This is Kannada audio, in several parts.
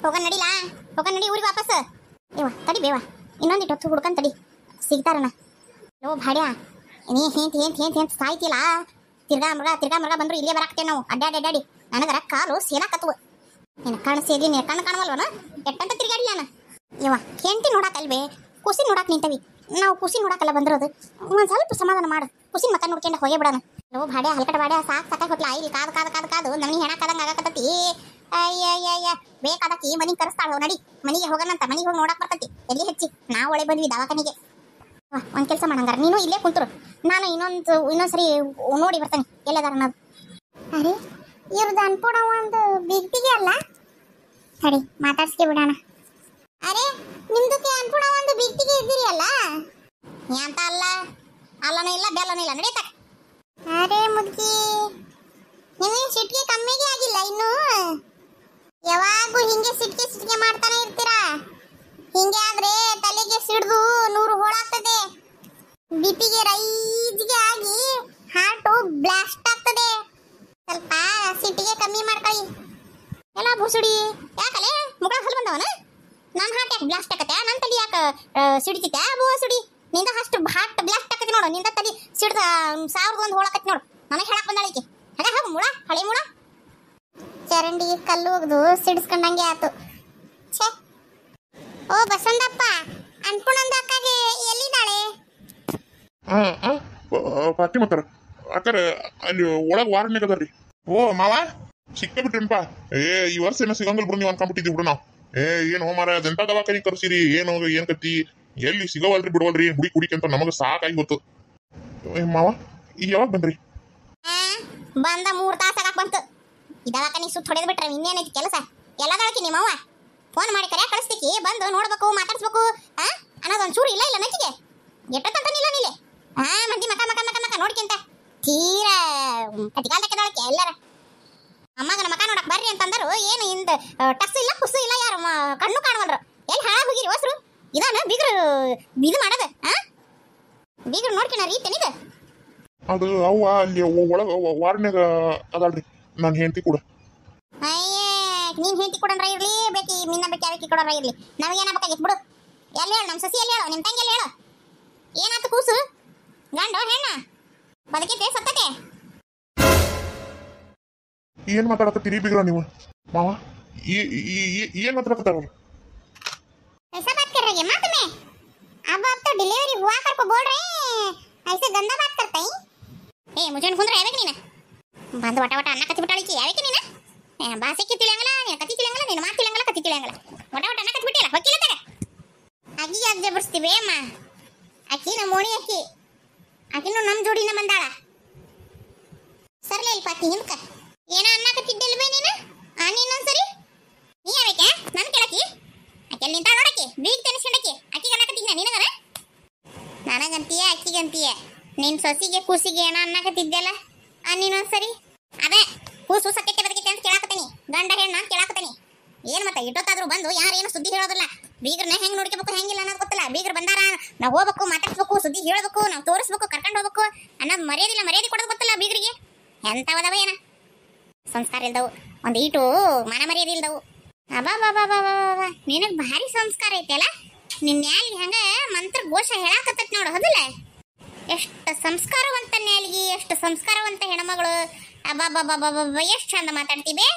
ಹೋಗ ನಡಿಲಾ, ಹೋಗ ನಡಿ ಊರಿಗೆ ವಾಪಸ್. ಇವ ತಡಿ ಬೇವ, ಇನ್ನೊಂದಿಟ್ಟು ಹೊತ್ತು ಹುಡ್ಕಂತ ತಡಿ, ಸಿಗ್ತಾರನ. ಲೋ ಭಾಡ್ಯ, ನೀ ಹೇಂತ ಸಾಯ್ತಿಲ್ಲ. ತಿರ್ಗಾ ಮೃಗ ಬಂದ್ರು ಇಲ್ಲೇ ಬರಾಕ್ತೇವೆ ನಾವು ಅಡ್ಡಾಡಿ. ನನಗರ ಕಾಲು ಸೇಲಾಕತ್ವ. ನೀನು ಕಣ್ಣು ಸೇದಿ, ನೀನು ಕಣ್ಣು ಕಾಣವಲ್ವನ? ಎಟ್ಟಂತ ತಿರ್ಗಾಡಿ ನಾನು. ಇವ ಹೆಂಡತಿ ನೋಡಾಕಲ್ವೇ, ಕುಸಿ ನೋಡಾಕ್ ನಿಂತವಿ ನಾವು. ಕುಸಿ ನೋಡಾಕಲ್ಲ ಬಂದಿರೋದು. ಒಂದು ಸ್ವಲ್ಪ ಸಮಾಧಾನ ಮಾಡು. ಕುಸಿನ ಮಕ್ಕ ನೋಡ್ಕೊಂಡು ಹೋಗೇ ಬಿಡೋಣ. ಲೋ ಭಾಡ್ಯ, ಹಲ್ಕಟ ಭಾಡ್ಯ, ಸಾಕಾಗಿ ಹೋಗ್ಲಾ. ಇಲ್ಲಿ ಕಾದು ನಮಗೆ ಹೆಣಕಾದಂಗೆ ಆಗಾಕತ್ತತಿ. ಅಯ್ಯ ಬೇಕಾದಕ್ಕಿ ಮನಿಗೆ ಕರೆಸ್ತಾಳು. ನಡಿ ಮನಿಗೆ ಹೋಗೋಣಂತ. ಮನಿಗೆ ಹೋಗಿ ನೋಡಕ್ ಬರ್ತತಿ ಎಲ್ಲಿ ಹೆಚ್ಚಿ. ನಾವು ಒಳ್ಳೆ ಬಂದ್ವಿ ದವಾಖಾನಿಗೆ. ಒಂದು ಕೆಲಸ ಮಾಡಂಗಾರ, ನೀನು ಇಲ್ಲೇ ಕುಂತರು, ನಾನು ಇನ್ನೊಂದ್ಸರಿ ನೋಡಿ ಬರ್ತಾನೆ ಎಲ್ಲದಾರ ಅನ್ನೋದು. ಅರೆ ಇವ್ರದ್ದು ಅನ್ಪೂರ್ಣ ಒಂದು ಬಿಗ್ತಿಗೆ ಅಲ್ಲ, ಸರಿ ಮಾತಾಡ್ಸ್ಕೆ ಬಿಡೋಣ. ಅರೆ ನಿಮ್ದಕ್ಕೆ ಅನ್ಪೂರ್ಣ ಒಂದು ಬಿಗ್ತಿಗೆ ಇದ್ದೀರಿ ಅಲ್ಲ? ಅಂತ ಅಲ್ಲನೂ ಇಲ್ಲ ಬೆಲ್ಲನೂ ಇಲ್ಲ, ನಡೀತ. ಅರೆ ಮುದ್ಕಿ, ನೀವೇನು ಸಿಟ್ಟಿಗೆ ಕಮ್ಮಿಗೆ ಆಗಿಲ್ಲ ಇನ್ನು? ಯಾವಾಗೂ ಹಿಂಗೆ ಸಿಟ್ಟಿಗೆ ಮಾಡ್ತಾನೆ ಇರ್ತೀರಾ. ಹಿಂಗೆ ಆದ್ರೆ ತಲೆಗೆ ಸಿಡ್ದು 100 ಹೋಳಾಗ್ತದೆ. ಬಿಪಿಗೆ ರೈಜ್ಗೆ ಆಗಿ ಹಾರ್ಟು ಬ್ಲಾಸ್ಟ್ ಆಗ್ತದೆ. ಸ್ವಲ್ಪ ಸಿಟ್ಟಿಗೆ ಕಮ್ಮಿ ಮಾಡ್ಕೊಳ್ಳಿ. ಎಲ್ಲ ಬುಸುಡಿ ಯಾಕಲೆ ಮುಖ ಹಲ್ ಬಂದವನ? ನನ್ನ ಹಾರ್ಟ್ ಯಾಕೆ ಬ್ಲಾಸ್ಟ್ ಆಗತ್ತೆ? ನನ್ನ ತಲೆ ಯಾಕೆ ಸಿಡಿತಿತ್ತೆ? ಬುಸುಡಿ ನಿಂದ ಅಷ್ಟು ಹಾರ್ಟ್ ಬ್ಲಾಸ್ಟ್ ಆಗತ್ತೆ ನೋಡು. ನಿಂದ ತಲೆ ಸಿಡ್ದ 1001 ಹೋಳಾಕತ್ತೆ ನೋಡು. ನನಗೆ ಹೇಳಕ್ ಬಂದಾಳಿಕೆ. ಹಾಗೆ ಹಾಗು ಮುಳ, ಹಳೆ ಮುಳ ಚರಂಡಿಗೆ ಕಲ್ಲು ಹೋಗ್ದು ಸಿಡಿಸ್ಕೊಂಡಂಗೆ ಆತು. ಛೇ, ಓ ಬಸಂತಪ್ಪ, ಅನ್ಪೂರ್ಣಂದ ಅಕ್ಕಗೆ ಎಲ್ಲಿದ್ದಾಳೆ? ಪಾತಿ ಮತ್ತಾರ ಅಕ್ಕಾರ ಅಲ್ಲಿ ಒಳಗೆ ವಾರಣ್ಯಾಗ ಅದಾರ್ರಿ. ಓ ಮಾವ ಸಿಕ್ಕಬಿಟ್ರೇನಪ್ಪ. ಈ ವರ್ಷ ಏನೋ ಸಿಗಂಗಲ್ ಬಿಡು ನೀವು ಅನ್ಕೊಂಡ್ಬಿಟ್ಟಿದ್ವಿ ಬಿಡು ನಾವು. ಏನು ಮಾರ ಅದೆಂತ ದವಾಖಾನಿ ಕರ್ಸಿರಿ, ಏನ್ ಕತ್ತಿ, ಎಲ್ಲಿ ಸಿಗವಲ್ರಿ ಬಿಡವಲ್ರಿ, ಹುಡಿಕಂತ ನಮಗೆ ಸಾಕಾಗಿ ಗೊತ್ತು. ಮಾವ ಈಗ ಯಾವಾಗ ಬಂದ್ರಿ? ಬಂದ 3 ತಾಸು ಆಗಕ್ ಬಂತು. ಈ ದವಾಖಾನಿ ಸುತ್ತ ಹೊಡೆದ್ ಬಿಟ್ರೆ ಇನ್ನೇನೈತಿ ಕೆಲಸ? ಎಲ್ಲದಳಕಿ ನಿಮ್ಮವ್ವ ಫೋನ್ ಮಾಡಿ ಕರೆ ಕಳಿಸ್ತಿಕಿ, ಬಂದು ನೋಡ್ಬೇಕು ಮಾತಾಡ್ಸ್ಬೇಕು ಅನ್ನೋದೊಂದು ಚೂರು ಇಲ್ಲ ನಚಿಗೆ. ಎಷ್ಟೊತ್ತಂತಾನಿಲ್ಲ ನೀಲೆ ಮಂದಿ ಮಕ ನೋಡ್ಕಿಂತ ತೀರಾ ಕತಿಕಾಲ್ದಕ್ಕೆ ಎಲ್ಲರ ಅಮ್ಮಗನ ಮಕ ನೋಡಕ್ ಬರ್ರಿ ಅಂತಂದರು. ಏನು ಇಂದ ಟಕ್ಸ್ ಇಲ್ಲ ಕುಸ್ಸು ಇಲ್ಲ, ಯಾರು ಕಣ್ಣು ಕಾಣವಲ್ರು. ಎಲ್ಲಿ ಹಾಳಾಗಿ ಹೋಗಿರಿ ಹೊಸರು? ಇದಾನ ಬೀಗ್ರು ಇದು ಮಾಡೋದು? ಬೀಗ್ರು ನೋಡ್ಕಿನ ರೀತೇನಿದು? ಅದು ಅವ್ವ ಅಲ್ಲಿ ಒಳಗ ವಾರಣ್ಯಾಗ ಅದಾಳ್ರಿ ನಾನು ಹೆಂಡತಿ ಕೂಡ. ನೀನ್ ಹೆಂಡತಿ ಕೊಡಂದ್ರ ಇರ್ಲಿ, ಬೇಕಿ ನಿನ್ನ ಬೇಕಿ ಯಾವಕ್ಕಿ ಕೊಡೋರ ಇರ್ಲಿ, ನಮಗೇನಾಗಬೇಕಾಗಿತ್ತು ಬಿಡು. ಎಲ್ಲಿ ಹೇಳು, ನಮ್ಮ ಸಸಿ ಎಲ್ಲಿ ಹೇಳು, ನಿಮ್ಮ ತಂಗಿ ಎಲ್ಲಿ ಹೇಳು? ಏನಾಯ್ತು ಕೂಸು? ಗಂಡು ಹೆಣ್ಣ ಬದುಕಿದ್ದೆ ಸತ್ತತೆ? ಏನ್ ಮಾತಾಡಕತ್ತೀರಿ ಬಿಗ್ರ ನೀವು? ಮಾವ ಏನ್ ಮಾತಾಡಕತ್ತಾರ? ऐसा बात कर रही है माँ तुम्हें? अब तो डिलीवरी हुआ कर को बोल रहे हैं, ऐसे गंदा बात करते हैं. मुझे खुंद्रे आवे कि नहीं ना बंद वटा अन्न कत्ति बिट्टाळी की आवे कि नहीं ना बासे की तिळंगला ನೀನು ಕತ್ತಿ ತಿಳಂಗಲ್ಲ, ನೀನು ಮಾತು ತಿಳಂಗಲ್ಲ, ಕತ್ತಿ ತಿಳಂಗಲ್ಲ, ವಟ ಅನ್ನ ಕತ್ತಿ ಬಿಟ್ಟಿಲ್ಲ ಹೊಕ್ಕಿಲ್ಲ ತಗ. ಅಗಿ ಯಾಕೆ ಜಬರ್ಸ್ತಿವೆ ಅಮ್ಮ? ಅಕ್ಕಿ ನಮ್ಮ ಮೋಣಿ ಆಕಿನೂ ನಮ್ಮ ಜೋಡಿನ ಬಂದಾಳ. ಸರ್ಲೆ ಇಲ್ಲಿ ಪಾತಿ ಹಿಂದ್ಕ ಏನ ಅನ್ನ ಕತ್ತಿದ್ದಲ್ವೇ ನೀನು? ನೀನೊಂದ್ಸರಿ ನೀ ಯಾವಕ್ಕೆ ನನ್ನ ಕೇಳಕಿ ಅಕ್ಕೆಲ್ಲಿ ನಿಂತಾಳ ನೋಡಕ್ಕೆ ಬೀಗ್ ತೆನಿಸ್ಕೊಂಡಕ್ಕೆ ಅಕ್ಕಿಗೆ ಅನ್ನಕತ್ತಿದ್ನ ನಿನಗನ? ನನಗಂತೀಯ ಅಕ್ಕಿಗಂತೀಯ? ನಿನ್ ಸೊಸಿಗೆ ಕೂಸಿಗೆ ಏನೋ ಅನ್ನಕತ್ತಿದ್ದೆಲ್ಲ ನೀನೊಂದ್ಸರಿ ಅದೇ ಕೂಸು ಸತ್ಯಕ್ಕೆ ಬದಕೈತೆ ಅಂತ ಕೇಳಾಕತ್ತೀನಿ, ಗಂಡ ಹೆಣ್ಣ ಅಂತ ಕೇಳಾಕತ್ತೀನಿ. ಏನ್ ಮತ್ತೆ ಇಟ್ಟೊತ್ತಾದ್ರೂ ಬಂದು ಯಾರೇನು ಸುದ್ದಿ ಹೇಳೋದಿಲ್ಲ. ಬೀಗ್ರನ್ನ ಹೆಂಗ್ ನೋಡ್ಕೋಬೇಕು ಹೆಂಗಿಲ್ಲ ಅನ್ನೋದು ಗೊತ್ತಿಲ್ಲ. ಬೀಗ್ರು ಬಂದಾರ ನಾವು ಹೋಗ್ಬೇಕು, ಮಾತಾಡ್ಸ್ಬೇಕು, ಸುದ್ದಿ ಹೇಳ್ಬೇಕು, ನಾವು ತೋರಿಸ್ಬೇಕು, ಕರ್ಕೊಂಡು ಹೋಗ್ಬೇಕು ಅನ್ನೋದು ಮರ್ಯಾದೆ ಕೊಡೋದು ಗೊತ್ತಿಲ್ಲ ಬೀಗ್ರಿಗೆ. ಎಂತವದವ ಏನ ಸಂಸ್ಕಾರ ಇಲ್ದವು, ಒಂದು ಈಟು ಮನ ಮರ್ಯಾದೆ ಇಲ್ದವು. ಅಬಾ ನಿನಗ್ ಭಾರಿ ಸಂಸ್ಕಾರ ಐತೆಲ್ಲ. ನಿನ್ನ ನ್ಯಾಲಿಗೆ ಹಂಗ ಮಂತ್ರ ಘೋಷ ಹೇಳಾಕತ್ತೈತಿ ನೋಡು, ಹೌದಿಲ್ಲ? ಎಷ್ಟು ಸಂಸ್ಕಾರವಂತ ನ್ಯಾಲಿಗೆ, ಎಷ್ಟು ಸಂಸ್ಕಾರವಂತ ಹೆಣ್ಮಗಳು. ಅಬ್ಬಾ ಎಷ್ಟು ಚಂದ ಮಾತಾಡ್ತೀವಿ.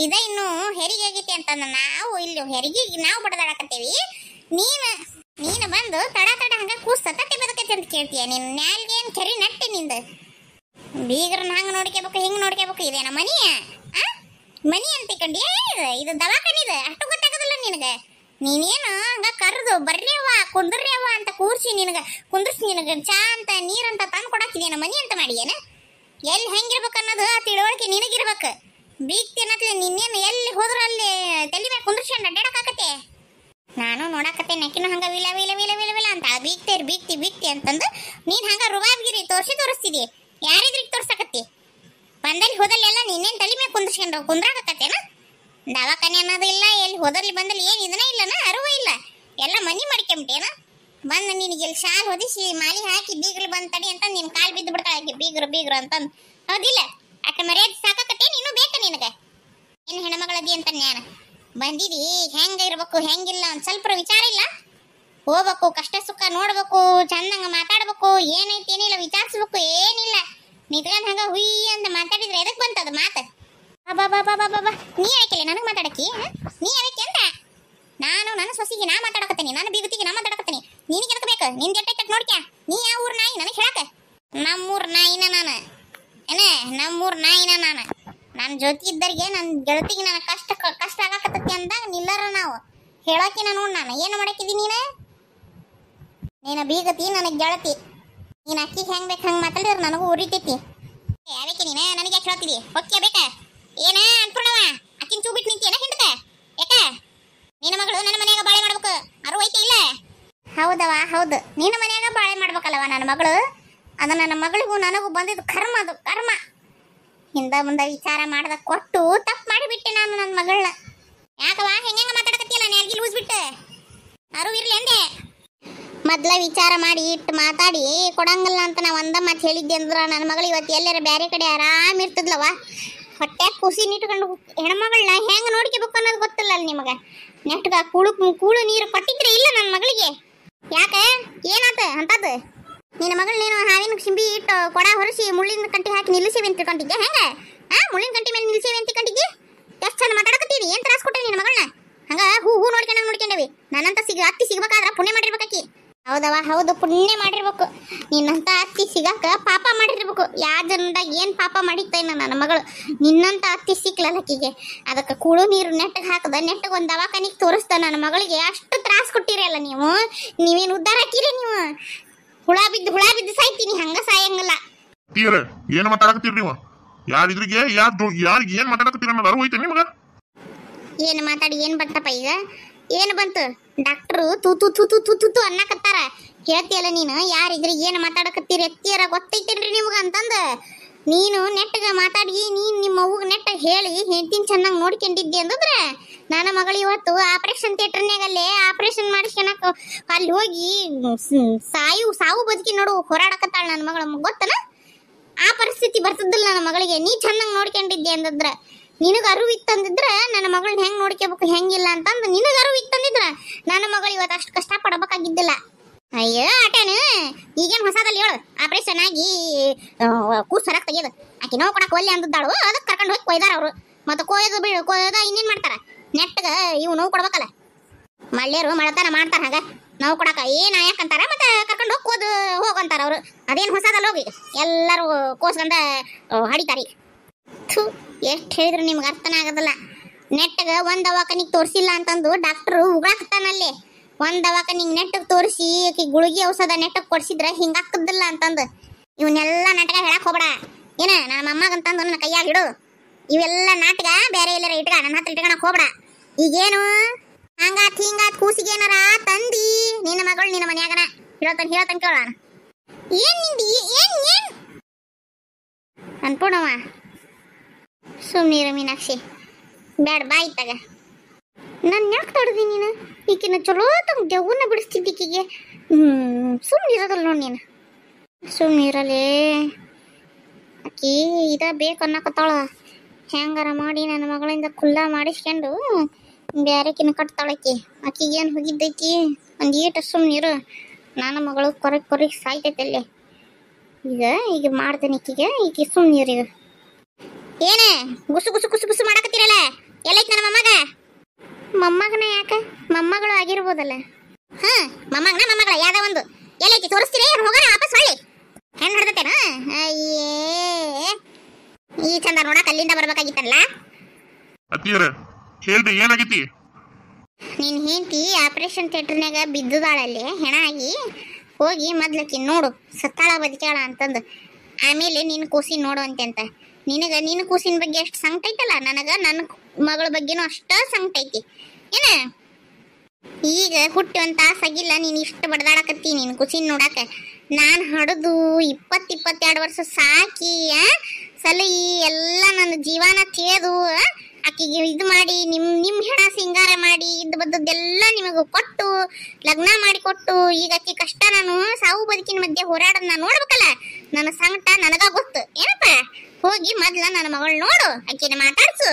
ಇದ ಇನ್ನು ಹೆರಿಗೆ ಆಗೈತಿ ಅಂತಂದ ನಾವು ಇಲ್ಲಿ ಹೆರಿಗೆಗೆ ನಾವು ಬಡದಾಡಕತ್ತೀವಿ. ನೀನು ಬಂದು ತಡ ಹಂಗ ಕೂಸ್ ಸತತೆ ಬದುಕೈತಿ ಅಂತ ಕೇಳ್ತೀಯ. ನಿನ್ನ ನ್ಯಾಲಿಗೆ ಏನು ಕೆರಿ ನಟ್ಟಿ ನಿಂದ. ಬೀಗ್ರನ್ನ ಹಂಗ ನೋಡ್ಕೋಬೇಕು, ಹಿಂಗ್ ನೋಡ್ಕೋಬೇಕು. ಇದೇನ ಮನಿ ಅಂತ ಕಂಡಿ? ಇದು ದವಾಖಾನಿ, ಇದು ಅಷ್ಟು ಗೊತ್ತಾಗೋದಿಲ್ಲ ನಿನಗೆ. ನೀನೇನು ಹಂಗ ಕರೆದು ಬರ್ರಿಯವ್ವ ಕುಂದ್ರವ್ವ ಅಂತ ಕೂರ್ಸಿ ಕುಂದ್ರಿಸಿ ನಿನಗೆ ಚಾ ಅಂತ ನೀರಂತ ತಂದು ಕೊಡಾಕಿದೇನ ಮನಿ ಅಂತ ಮಾಡಿಯೇನ? ಎಲ್ಲಿ ಹೆಂಗಿರ್ಬೇಕು ಅನ್ನೋದು ಆ ತಿಳುವಳಿಕೆ ನಿನಗಿರ್ಬೇಕು. ಬೀಗ್ತೇನತ್ಲೆ ನಿನ್ನೇನು ಎಲ್ಲಿ ಹೋದ್ರು ಅಲ್ಲಿ ತಲೆ ಮೇಲೆ ಕುಂದ್ರಿಸ್ಕೊಂಡು ಅಡ್ಡಾಡಕಾಕತ್ತೆ. ನಾನು ನೋಡಾಕತ್ತೆ ನಕಿನೂ ಹಂಗ ವಿಲ ವಿಲ ವಿಲ ವಿಲ ವಿಲ ಅಂತ ಬೀಗ್ತಿ ಅಂತಂದು ನೀನ್ ಹಂಗ ರುಬಾಬ್ಗಿರಿ ತೋರಿಸ್ತಿದಿ. ಯಾರಿದ್ರಿಗೆ ತೋರ್ಸಕತ್ತಿ? ಬಂದಲ್ಲಿ ಹೋದಲ್ಲಿ ಎಲ್ಲ ನಿನ್ನೇನು ತಲೆ ಮೇಲೆ ಕುಂದ್ರಿಸ್ಕೊಂಡು ಕುಂದ್ರಾಕತ್ತೇನ? ದವಾಖಾನೆ ಅನ್ನೋದು ಇಲ್ಲ, ಎಲ್ಲಿ ಹೋದಲ್ಲಿ ಬಂದಲ್ಲಿ ಏನು ಇದನ್ನ ಇಲ್ಲನ ಅರಿವು ಇಲ್ಲ, ಎಲ್ಲ ಮನಿ ಮಾಡ್ಕೊಂಬಿಟ್ಟೇನ? ಬಂದು ನಿನಗೆ ಇಲ್ಲಿ ಶಾಲ್ ಹೊದಿಸಿ ಮಾಲಿ ಹಾಕಿ ಬೀಗ್ರು ಬಂದು ತಡಿ ಅಂತ ನಿನ್ ಕಾಲು ಬಿದ್ದು ಬಿಡ್ತಾಳೆ ಬೀಗ್ರು ಅಂತಂದು, ಹೌದಿಲ್ಲ? ಯಾಕೆ ಮರ್ಯಾದೆ ಸಾಕಾಕತ್ತೆ ನೀನು ಬೇಕ ನಿನಗ ಏನು ಹೆಣ್ಮಗಳದಿ ಅಂತ ಜ್ಞಾನ ಬಂದಿದಿ ಹೆಂಗ ಇರ್ಬೇಕು ಹೆಂಗಿಲ್ಲ ಒಂದ್ ಸ್ವಲ್ಪ ವಿಚಾರ ಇಲ್ಲ ಹೋಗ್ಬೇಕು ಕಷ್ಟ ಸುಖ ನೋಡ್ಬೇಕು ಚಂದಂಗ ಮಾತಾಡ್ಬೇಕು ಏನೈತಿ ಏನಿಲ್ಲ ವಿಚಾರಿಸ್ಬೇಕು ಏನಿಲ್ಲ ನಿತ್ಕೊಂಡ್ ಹಂಗ ಹುಯ್ ಅಂತ ಮಾತಾಡಿದ್ರೆ ಎದಕ್ ಬಂತದ ಮಾತು ಬಾಬಾ ನೀ ಯಾಕಿಲ್ಲ ನನಗ್ ಮಾತಾಡಕಿ ನೀ ಯಾಕೆ ಅಂತ ನಾನು ನನ್ನ ಸೊಸಿಗೆ ನಾ ಮಾತಾಡಕತ್ತೀನಿ ನಾನು ಬೀಗತಿಗೆ ನಾ ಮಾತಾಡಕತ್ತೀನಿ ನಿನಗೆ ಎದಕ್ ಬೇಕು ನಿನ್ ಜೊತೆ ನೋಡ್ಕ್ಯಾ ನೀ ಯಾವ ಊರ್ ನಾಯಿ ನನಗೆ ಹೇಳಕ ನಮ್ಮೂರ್ ನಾಯಿನ ನಾನು ಏನೇ ನಮ್ಮೂರ್ ನಾಯಿನ ನಾನು ನನ್ನ ಜೊತೆ ಇದ್ದರಿಗೆ ನನ್ನ ಗೆಳತಿಗೆ ನನ್ನ ಕಷ್ಟ ಆಗಾಕತ್ತೈತಿ ಅಂದಾಗ ನಿಲ್ಲರ ನಾವು ಹೇಳಕಿನ ನೋಡ್ ನಾನು ಏನು ಮಾಡಕಿದ್ದೀನಿ ನೀನು ಬೀಗತಿ ನನಗೆ ಗೆಳತಿ ನೀನು ಅಕ್ಕಿಗೆ ಹೆಂಗ್ ಬೇಕು ಹಂಗೆ ಮಾತಾಡಿದ್ರೆ ನನಗೂ ಉರಿತೈತಿ ಯಾಕೆ ನೀನು ನನಗೆ ಯಾಕೆ ಹೇಳ್ತಿದಿ ಓಕೆ ಬೇಕಾ ಏನ ಅನ್ಪೂರ್ಣವ ಅಕ್ಕಿನ ಚೂ ಬಿಟ್ಟು ನಿಂತಿಯೇನ ಹಿಂದಕ ಯಾಕ ನಿನ್ನ ಮಗಳು ನನ್ನ ಮನ್ಯಾಗ ಬಾಳೆ ಮಾಡ್ಬೇಕು ಅರು ಐತೆ ಇಲ್ಲ ಹೌದವ ಹೌದು ನಿನ್ನ ಮನ್ಯಾಗ ಬಾಳೆ ಮಾಡ್ಬೇಕಲ್ಲವ ನನ್ನ ಮಗಳು ಅದು ನನ್ನ ಮಗಳಿಗೂ ನನಗೂ ಬಂದಿದ್ದು ಕರ್ಮ ಅದು ಕರ್ಮ ಹಿಂದ ಮುಂದೆ ವಿಚಾರ ಮಾಡ್ದ ಕೊಟ್ಟು ತಪ್ಪು ಮಾಡಿಬಿಟ್ಟೆ ನಾನು ನನ್ನ ಮಗಳನ್ನ ಯಾಕವ ಹೆಂಗ ಮಾತಾಡಕತ್ತಿಯಲ್ಲ ನ್ಯಾಲ್ಗಿ ಲೂಸ್ ಬಿಟ್ಟು ಅರು ಇರ್ಲಿ ಅಂದೆ ಮೊದ್ಲ ವಿಚಾರ ಮಾಡಿ ಇಟ್ಟು ಮಾತಾಡಿ ಕೊಡಂಗಿಲ್ಲ ಅಂತ ನಾ ಒಂದ ಮಾತು ಹೇಳಿದ್ದೆ ಅಂದ್ರ ನನ್ನ ಮಗಳು ಇವತ್ತು ಎಲ್ಲರ ಬೇರೆ ಕಡೆ ಆರಾಮ್ ಇರ್ತದ್ಲವ ಹೊಟ್ಟೆ ಕುಸಿ ನಿಟ್ಕೊಂಡು ಹೆಣ್ಮಗಳನ್ನ ಹೆಂಗ್ ನೋಡ್ಕೋಬೇಕು ಅನ್ನೋದು ಗೊತ್ತಿಲ್ಲ ಅಲ್ಲಿ ನಿಮಗ ನೆಟ್ಗ ಕೂಳು ನೀರು ಕೊಟ್ಟಿದ್ರೆ ಇಲ್ಲ ನನ್ನ ಮಗಳಿಗೆ ಯಾಕೆ ಏನಾತ ಅಂತದ್ದು ನಿನ್ನ ಮಗಳು ನೀನು ಹಾವಿನ ಸಿಂಬಿ ಇಟ್ಟು ಕೊಡ ಹೊರಿಸಿ ಮುಳ್ಳಿನ ಕಂಟಿ ಹಾಕಿ ನಿಲ್ಲಿಸಿವಿ ಅಂತ ತಿಳ್ಕೊಂಡಿದ್ದೆ ಹೆಂಗ ಮುಳ್ಳಿನ ಕಂಟಿ ಮೇಲೆ ನಿಲ್ಲಿಸಿವಿ ಅಂತ ತಿಳ್ಕೊಂಡಿದ್ದೆ ಎಷ್ಟು ಚಂದ ಮಾತಾಡಕತ್ತೀವಿ ಏನ್ ತ್ರಾಸ ಕೊಟ್ಟೆ ನಿನ್ನ ಮಗಳನ್ನ ಹಂಗ ಹೂ ನೋಡ್ಕೊಂಡೇವಿ ನನ್ನಂತ ಅತ್ತಿ ಸಿಗ್ಬೇಕಾದ್ರ ಪುಣ್ಯ ಮಾಡಿರ್ಬೇಕಿ ಹೌದವ ಹೌದು ಪುಣ್ಯ ಮಾಡಿರ್ಬೇಕು ನಿನ್ನಂತ ಅತ್ತಿ ಸಿಗಾಕ ಪಾಪ ಮಾಡಿರ್ಬೇಕು ಯಾವ ಜನದಾಗ ಏನ್ ಪಾಪ ಮಾಡಿತ್ತೇನ ನನ್ನ ಮಗಳು ನಿನ್ನಂತ ಅತ್ತಿ ಸಿಕ್ಲಲ್ಲಕ್ಕಿಗೆ ಅದಕ್ಕೆ ಕೂಳು ನೀರು ನೆಟ್ಟಿಗೆ ಹಾಕದ ನೆಟ್ಟಿಗೆ ಒಂದು ದವಾಖಾನಿಗೆ ತೋರಿಸ್ದ ನನ್ನ ಮಗಳಿಗೆ ಅಷ್ಟು ತ್ರಾಸ ಕೊಟ್ಟಿರಲ್ಲ ನೀವೇನು ಉದ್ಧಾರ ಹಾಕಿರಿ ನೀವು ಹುಳ ಬಿದ್ದು ಸಾಯ್ತೀನಿ ಹಂಗ ಸಾಯಂಗಿಲ್ಲ ಏನು ಮಾತಾಡಕತ್ತೀರಿ ನೀವು ಯಾರಿದ್ರಿಗೆ ಯಾರಿಗೆ ಏನ್ ಮಾತಾಡಕತ್ತೀರ ಅನ್ನೋದು ಅರಿವು ಐತೆ ನಿಮಗ ಏನು ಮಾತಾಡಿ ಏನ್ ಬಂತಪ್ಪ ಈಗ ಏನು ಬಂತು ಡಾಕ್ಟ್ರು ತೂ ಅನ್ನಕತ್ತಾರ ಹೇಳ್ತಿಯಲ್ಲ ನೀನು ಯಾರಿದ್ರಿ ಏನು ಮಾತಾಡಕತ್ತೀರಿ ಎತ್ತಿಯರ ಗೊತ್ತೈತೇನ್ರಿ ನಿಮ್ಗ ಅಂತಂದ ನೀನು ನೆಟ್ಟಗ ಮಾತಾಡಿ ನೀನ್ ನಿಮ್ಮ ಅವ್ಗ ನೆಟ್ಟಗೆ ಹೇಳಿ ಹೆಂಡತಿನ ಚೆನ್ನಾಗಿ ನೋಡ್ಕೊಂಡಿದ್ದೆ ಅಂತಂದ್ರೆ ನನ್ನ ಮಗಳು ಇವತ್ತು ಆಪರೇಷನ್ ಥಿಯೇಟರ್ನಾಗ ಅಲ್ಲೇ ಆಪರೇಷನ್ ಮಾಡಿಸ್ಕೊಳಕ ಅಲ್ಲಿ ಹೋಗಿ ಸಾವು ಬದುಕಿ ನೋಡು ಹೋರಾಡಕತ್ತಾಳ ನನ್ನ ಮಗಳ ಗೊತ್ತನ ಆ ಪರಿಸ್ಥಿತಿ ಬರ್ತದಿಲ್ಲ ನನ್ನ ಮಗಳಿಗೆ ನೀ ಚೆನ್ನಾಗಿ ನೋಡ್ಕೊಂಡಿದ್ದೆ ಅಂತಂದ್ರ ನಿನಗ ಅರಿವು ಇತ್ತಂದಿದ್ರ ನನ್ನ ಮಗಳನ್ನ ಹೆಂಗ್ ನೋಡ್ಕೋಬೇಕು ಹೆಂಗಿಲ್ಲ ಅಂತಂದು ನಿನಗ ಅರಿವು ಇತ್ತಂದಿದ್ರ ನನ್ನ ಮಗಳು ಇವತ್ತು ಅಷ್ಟು ಕಷ್ಟ ಪಡಬೇಕಾಗಿದ್ದಿಲ್ಲ ಅಯ್ಯೋ ಆಟೇನು ಈಗೇನು ಹೊಸದಲ್ಲಿ ಹೇಳು ಆಪರೇಷನ್ ಆಗಿ ಕೂಸು ಹೊರಗೆ ತೆಗಿಯೋದು ಆಕೆ ನೋವು ಕೊಡಕ್ಕೆ ಒಲ್ಲೆ ಅಂದಿದ್ದಾಳು ಅದಕ್ಕೆ ಕರ್ಕೊಂಡು ಹೋಗಿ ಕೊಯ್ದಾರ ಅವರು ಮತ್ತೆ ಕೊಯ್ದ ಇನ್ನೇನು ಮಾಡ್ತಾರ ನೆಟ್ಟಗ ಇವು ನೋವು ಕೊಡ್ಬೇಕಲ್ಲ ಮಳ್ಳಿಯರು ಮಳತನ ಮಾಡ್ತಾರ ಹಾಗ ನೋವು ಕೊಡಕ ಏನ ಯಾಕಂತಾರ ಮತ್ತೆ ಕರ್ಕೊಂಡು ಹೋಗಿ ಹೋಗಂತಾರ ಅವರು ಅದೇನು ಹೊಸದಲ್ಲಿ ಹೋಗಿ ಎಲ್ಲರೂ ಕೋಸ್ಕಂದ ಹಡಿತಾರಿ ಎಷ್ಟು ಹೇಳಿದ್ರು ನಿಮ್ಗೆ ಅರ್ಥನ ಆಗೋದಿಲ್ಲ ನೆಟ್ಟಗ ಒಂದ್ ದವಾಖಾನಿಗೆ ತೋರಿಸಿಲ್ಲ ಅಂತಂದು ಡಾಕ್ಟ್ರು ಉಗಾಕ್ತಾನಲ್ಲಿ ಒಂದ್ ದವಾಖಾನಿಗೆ ನೆಟ್ಟಗೆ ತೋರಿಸಿ ಗುಳಿಗೆ ಔಷಧ ನೆಟ್ಟಗೆ ಕೊಡ್ಸಿದ್ರೆ ಹಿಂಗಾಕದಿಲ್ಲ ಅಂತಂದು ಇವನ್ನೆಲ್ಲ ನಾಟಕ ಹೇಳಕ್ ಹೋಗ್ಬೇಡ ಏನ ನನ್ನ ಮೊಮ್ಮಗಂತಂದು ನನ್ನ ಕೈಯಾಗ ಇಡು ಇವೆಲ್ಲ ನಾಟಕ ಬೇರೆ ಎಲ್ಲರ ಇಟ್ಕ ನನ್ನ ಹತ್ರ ಇಟ್ಕೊಳಕ್ ಹೋಗ್ಬೇಡ ಈಗೇನು ಹಿಂಗಾತ್ ಕೂಸಿಗೆ ಏನಾರ ತಂದಿ ನಿನ್ನ ಮಗಳು ನಿನ್ನ ಮನ್ಯಾಗನ ಹೇಳ್ತಾನೆ ಕೇಳೋಣ ಏನ್ ನಿಂದಿ ಏನ್ ಅನ್ಪೂರ್ಣವ ಸುಮ್ಮನಿರು ಮೀನಾಕ್ಷಿ ಬ್ಯಾಡ ಬಾಯಿ ತಗ ನಾನು ಯಾಕೆ ತಡ್ದಿ ನೀನು ಈಕಿನ ಚಲೋ ತಮ್ಮ ದೆವ್ವನ್ನ ಬಿಡಿಸ್ತಿದ್ದೀಕಿಗೆ ಸುಮ್ಮನಿರೋದಲ್ಲ ನೋಡಿ ನೀನು ಸುಮ್ಮನಿರಲೇ ಆಕಿ ಇದ ಬೇಕು ಅನ್ನಕತ್ತಾಳ ಹೆಂಗಾರ ಮಾಡಿ ನನ್ನ ಮಗಳಿಂದ ಕುಲ್ಲ ಮಾಡಿಸ್ಕೊಂಡು ಬ್ಯಾರೆಕಿನ ಕಟ್ತಾಳಕಿ ಆಕಿಗೇನು ಹೋಗಿದ್ದೈತಿ ಒಂದು ಈಟ ಸುಮ್ಮನಿರು ನನ್ನ ಮಗಳು ಕೊರಗೆ ಸಾಯ್ತೈತೆ ಅಲ್ಲೇ ಈಗ ಮಾಡ್ತೇನೆ ಈಕೆ ಸುಮ್ಮನಿರು ಈಗ ಏನ ಗುಸು ಮಾಡಕತ್ತೀರಲ್ಲ ಎಲ್ಲೈತ್ ನನ್ನ ಮೊಮ್ಮಗನ ಯಾಕ ಮೊಮ್ಮಗಳು ಆಗಿರ್ಬೋದಲ್ಲ ಮೊಮ್ಮಗಳ ಯಾವ್ದ ಒಂದು ಎಲ್ಲೈತಿ ತೋರಿಸ್ತೀರಿ ಹೋಗೋಣ ವಾಪಸ್ ಹೊಳ್ಳಿ ಹೆಣ್ ಹಿಡ್ದತ್ತೇನ ಅಯ್ಯೇ ಈ ಚಂದ ನೋಡಕ್ ಅಲ್ಲಿಂದ ಬರ್ಬೇಕಾಗಿತ್ತಲ್ಲ ಏನಾಗೈತಿ ನಿನ್ ಹೆಂಡತಿ ಆಪರೇಷನ್ ಥಿಯೇಟರ್ನಾಗ ಬಿದ್ದುದಾಳಲ್ಲಿ ಹೆಣ ಆಗಿ ಹೋಗಿ ಮೊದ್ಲಕ್ಕಿ ನೋಡು ಸತ್ತಾಳ ಬದುಕ್ಯಾಳ ಅಂತಂದು ಆಮೇಲೆ ನೀನು ಕೂಸಿನ ನೋಡು ಅಂತ ನಿನ್ನ ಕೂಸಿನ ಬಗ್ಗೆ ಎಷ್ಟು ಸಂಕಟ ಐತಲ್ಲ ನನಗ ನನ್ನ ಮಗಳ ಬಗ್ಗೆನೂ ಅಷ್ಟ ಸಂಕಟ ಐತಿ ಏನ ಈಗ ಹುಟ್ಟಿ ಒಂದು ತಾಸಾಗಿಲ್ಲ ನೀನು ಇಷ್ಟು ಬಡ್ದಾಡಕತ್ತಿ ನೀನು ಕೂಸಿನ ನೋಡಾಕ ನಾನು ಹಡದು 22 ವರ್ಷ ಸಾಕಿ ಸಲಹಿ ಎಲ್ಲ ನನ್ನ ಜೀವನ ತೇದು ಆಕಿಗೆ ಇದು ಮಾಡಿ ನಿಮ್ಮ ಹೆಣ ಸಿಂಗಾರ ಮಾಡಿ ಇದ್ದು ಬದ್ದದ್ದೆಲ್ಲ ನಿಮಗೆ ಕೊಟ್ಟು ಲಗ್ನ ಮಾಡಿ ಕೊಟ್ಟು ಈಗ ಆಕಿ ಕಷ್ಟ ನಾನು ಸಾವು ಬದುಕಿನ ಮಧ್ಯೆ ಹೋರಾಡೋದನ್ನ ನೋಡ್ಬೇಕಲ್ಲ ನನ್ನ ಸಂಕಟ ನನಗ ಗೊತ್ತು ಏನಪ್ಪ ಹೋಗಿ ಮೊದ್ಲ ನನ್ನ ಮಗಳು ನೋಡು, ಆಕಿನ ಮಾತಾಡ್ಸು,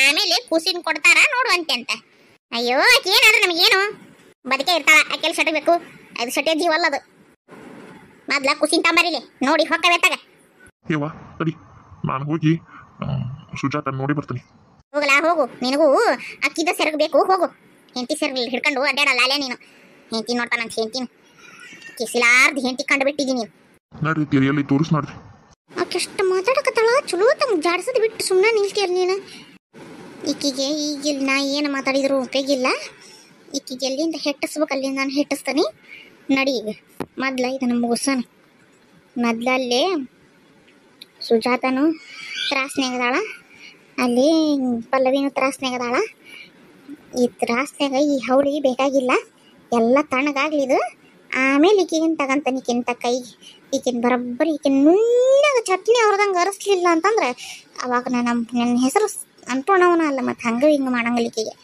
ಆಮೇಲೆ ಕೂಸಿನ ಕೊಡ್ತಾರ ನೋಡುವಂತೆ ಅಂತ. ಅಯ್ಯೋ ಆಕಿ ಏನಾದ್ರೆ ನಮಗೇನು, ಬದುಕೆ ಇರ್ತಾಳ, ಆಕೆಲ್ ಸೆಟ್ ಬೇಕು, ಅದು ಸೆಟೆ ಜೀವಲ್ಲದು. ಮೊದ್ಲ ಕೂಸಿನ ತಂಬರಿಲಿ ನೋಡಿ ಹೊಕ್ಕಬೇತಾಗ. ಏವಾ ತಡಿ, ನಾನು ಹೋಗಿ ಸುಜಾತ ನೋಡಿ ಬರ್ತೀನಿ. ಹೋಗಲಾ ಹೋಗು, ನಿನಗೂ ಅಕ್ಕಿದ ಸೆರಗು ಬೇಕು, ಹೋಗು. ಹೆಂಡತಿ ಸೆರಗು ಹಿಡ್ಕೊಂಡು ಅಡ್ಡಾಡಲ್ಲ ಅಲ್ಲೇ ನೀನು. ಹೆಂಡತಿ ನೋಡ್ತಾನಂತ ಹೆಂಡತಿನ ಕಿಸಿಲಾರ್ದು ಹೆಂಡತಿ ಕಂಡು ಬಿಟ್ಟಿದ್ದೀನಿ. ನಡ್ರಿ ಎಲ್ಲಿ ತೋರಿಸ್ ನೋಡ್ರಿ. ಆಕೆಷ್ಟು ಮಾತಾಡಕತ್ತಾಳ, ಚಲೋ ತಮ್ಮ ಜಾಡ್ಸದ್ ಬಿಟ್ಟು ಸುಮ್ಮನೆ ನಿಲ್ತೀರ ನೀನು. ಈಕಿಗೆ ಈಗಿಲ್ಲ, ನಾ ಏನು ಮಾತಾಡಿದ್ರು ಉಪಯೋಗಿಲ್ಲ. ಈಕಿಗೆ ಎಲ್ಲಿಂದ ಹೆಟ್ಟಿಸ್ಬೇಕು ಅಲ್ಲಿಂದ ನಾನು ಹೆಟ್ಟಿಸ್ತಾನೆ. ನಡಿ ಈಗ ಮೊದ್ಲ ಇದನ್ನು ಮುಗಿಸೋಣ. ಮೊದ್ಲಲ್ಲೇ ಸುಜಾತನು ತ್ರಾಸ್ನಾಗದಾಳ, ಅಲ್ಲಿ ಪಲ್ಲವಿನೂ ತ್ರಾಸ್ನಾಗದಾಳ. ಈ ತ್ರಾಸ್ನಾಗ ಈ ಹೌಳಿ ಬೇಕಾಗಿಲ್ಲ, ಎಲ್ಲ ತಣ್ಣಗಾಗ್ಲಿದು. ಆಮೇಲೆ ಈಕಿಗಿನ ತಗಂತಾನೆ ಈಕಿಂತ ಕೈ, ಈಕಿನ ಬರೋಬ್ಬರಿ ಈಕಿನ ನುಣ್ಣಗ ಚಟ್ನಿ ಅವ್ರದಂಗೆ ಅರಸ್ಲಿಲ್ಲ ಅಂತಂದ್ರೆ ಅವಾಗ ನನ್ನ ಹೆಸರು ಅನ್ಪೋಣವನ ಅಲ್ಲ. ಮತ್ತು ಹಂಗೆ ಹಿಂಗೆ ಮಾಡಂಗಿಲ್ಲ ಈಕಿಗೆ.